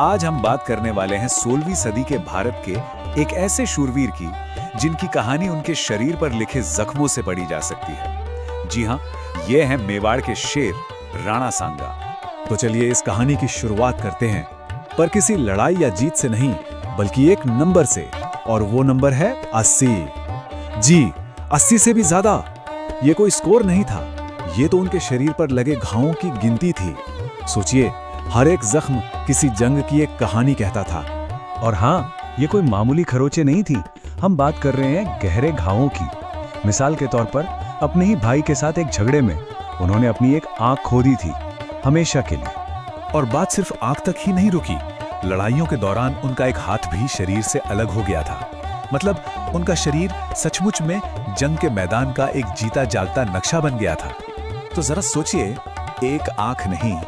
आज हम बात करने वाले हैं 16वीं सदी के भारत के एक ऐसे शूरवीर की जिनकी कहानी उनके शरीर पर लिखे जख्मों से पढ़ी जा सकती है। जी हाँ, ये हैं मेवाड़ के शेर राणा सांगा। तो चलिए इस कहानी की शुरुआत करते हैं, पर किसी लड़ाई या जीत से नहीं, बल्कि एक नंबर से, और वो नंबर है 80। जी, 80 से भी ज्यादा। ये कोई स्कोर नहीं था, ये तो उनके शरीर पर लगे घावों की गिनती थी। सोचिए, हर एक जख्म किसी जंग की एक कहानी कहता था। और हाँ, ये कोई मामूली खरोंचे नहीं थी, हम बात कर रहे हैं गहरे घावों की। मिसाल के तौर पर अपने ही भाई के साथ एक झगड़े में उन्होंने अपनी एक आंख खो दी थी, हमेशा के लिए। और बात सिर्फ आंख तक ही नहीं रुकी, लड़ाइयों के दौरान उनका एक हाथ भी शरीर से अलग हो गया था। मतलब उनका शरीर सचमुच में जंग के मैदान का एक जीता जागता नक्शा बन गया था। तो जरा सोचिए, एक आंख नहीं,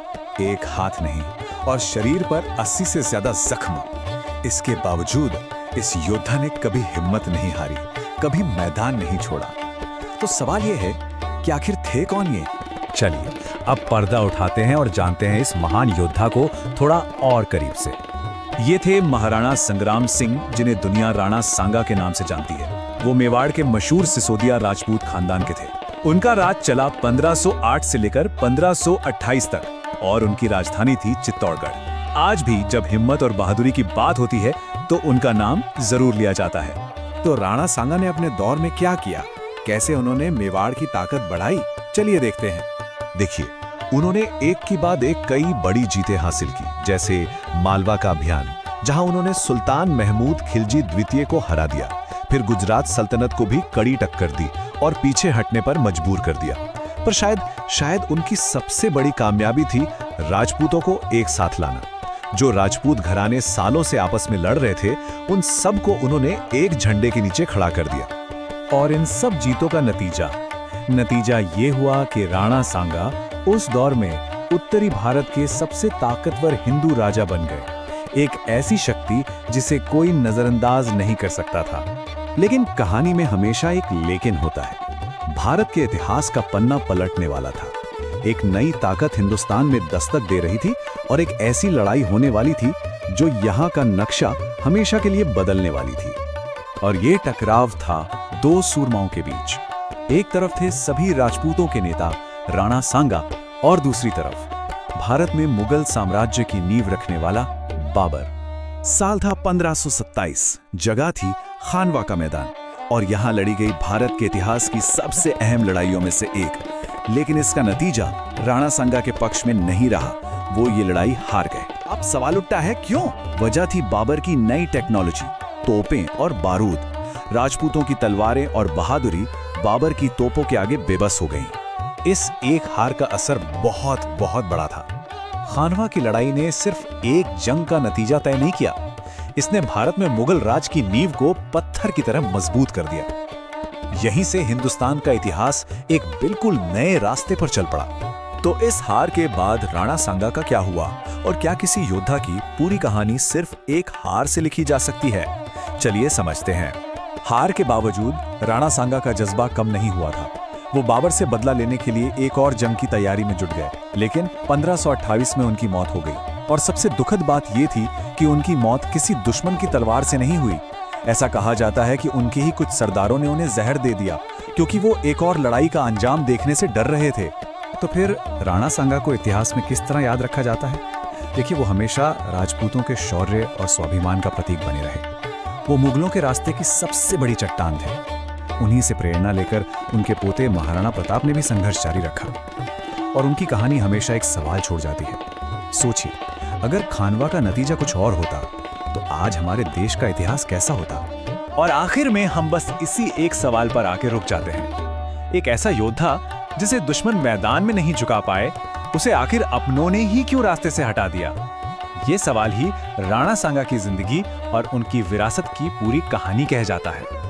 एक हाथ नहीं, और शरीर पर 80 से ज्यादा जख्म। इसके बावजूद इस योद्धा ने कभी हिम्मत नहीं हारी, कभी मैदान नहीं छोड़ा। तो सवाल यह है कि आखिर थे कौन ये? चलिए अब पर्दा उठाते हैं और जानते हैं इस महान योद्धा को थोड़ा और करीब से। ये थे महाराणा संग्राम सिंह, जिन्हें दुनिया राणा सांगा के नाम से जानती है। वो मेवाड़ के मशहूर सिसोदिया राजपूत खानदान के थे। उनका राज चला 1508 से लेकर 1528 तक, और उनकी राजधानी थी चित्तौड़गढ़। आज भी जब हिम्मत और बहादुरी की बात होती है तो उनका नाम जरूर लिया जाता है। तो राणा सांगा ने अपने दौर में क्या किया, कैसे उन्होंने मेवाड़ की ताकत बढ़ाई, चलिए देखते हैं। देखिए, उन्होंने एक के बाद एक कई बड़ी जीतें हासिल की, जैसे मालवा का अभियान, जहां उन्होंने सुल्तान महमूद खिलजी द्वितीय को हरा दिया। फिर गुजरात सल्तनत को भी कड़ी टक्कर दी और पीछे हटने पर मजबूर कर दिया। पर शायद उनकी सबसे बड़ी कामयाबी थी राजपूतों को एक साथ लाना। जो राजपूत घराने सालों से आपस में लड़ रहे थे, उन सब को उन्होंने एक झंडे के नीचे खड़ा कर दिया। और इन सब जीतों का नतीजा ये हुआ कि राणा सांगा उस दौर में उत्तरी भारत के सबसे ताकतवर हिंदू राजा बन गए। एक ऐसी शक्ति जिसे कोई नजरअंदाज नहीं कर सकता था। लेकिन कहानी में हमेशा एक लेकिन होता है। भारत के इतिहास का पन्ना पलटने वाला था। एक नई ताकत हिंदुस्तान में दस्तक दे रही थी, और एक ऐसी लड़ाई होने वाली थी जो यहाँ का नक्शा हमेशा के लिए बदलने वाली थी। और ये टकराव था दो सूरमाओं के बीच। एक तरफ थे सभी राजपूतों के नेता राणा सांगा, और दूसरी तरफ भारत में मुगल साम्राज्य की नींव रखने वाला बाबर। साल था 1527, जगह थी खानवा का मैदान, और यहाँ लड़ी गई भारत के इतिहास की सबसे अहम लड़ाइयों में से एक। लेकिन इसका नतीजा राणा सांगा के पक्ष में नहीं रहा, वो ये लड़ाई हार गए। अब सवाल उठता है क्यों? वजह थी बाबर की नई टेक्नोलॉजी, तोपें और बारूद। राजपूतों की तलवारें और बहादुरी बाबर की तोपों के आगे बेबस हो गईं। इस एक हार का असर बहुत बड़ा था। खानवा की लड़ाई ने सिर्फ एक जंग का नतीजा तय नहीं किया, इसने भारत में मुगल राज की नींव को पत्थर की तरह मजबूत कर दिया। यहीं से हिंदुस्तान का इतिहास एक बिल्कुल नए रास्ते पर चल पड़ा। तो इस हार के बाद राणा सांगा का क्या हुआ, और क्या किसी योद्धा की पूरी कहानी सिर्फ एक हार से लिखी जा सकती है? चलिए समझते हैं। हार के बावजूद राणा सांगा का जज्बा कम नहीं हुआ था। वो बाबर से बदला लेने के लिए एक और जंग की तैयारी में जुट गए। लेकिन 1528 में उनकी मौत हो गई, और सबसे दुखद बात ये थी कि उनकी मौत किसी दुश्मन की तलवार से नहीं हुई। ऐसा कहा जाता है कि उनके ही कुछ सरदारों ने उन्हें जहर दे दिया, क्योंकि वो एक और लड़ाई का अंजाम देखने से डर रहे थे। तो फिर राणा सांगा को इतिहास में किस तरह याद रखा जाता है? देखिए, वो हमेशा राजपूतों के शौर्य और स्वाभिमान का प्रतीक बने रहे। वो मुगलों के रास्ते की सबसे बड़ी चट्टान थे। उन्हीं से प्रेरणा लेकर उनके पोते महाराणा प्रताप ने भी संघर्ष जारी रखा, और उनकी कहानी हमेशा एक सवाल छोड़ जाती है। सोचिए, अगर खानवा का नतीजा कुछ और होता तो आज हमारे देश का इतिहास कैसा होता? और आखिर में हम बस इसी एक सवाल पर आके रुक जाते हैं। एक ऐसा योद्धा जिसे दुश्मन मैदान में नहीं झुका पाए, उसे आखिर अपनों ने ही क्यों रास्ते से हटा दिया? ये सवाल ही राणा सांगा की जिंदगी और उनकी विरासत की पूरी कहानी कह जाता है।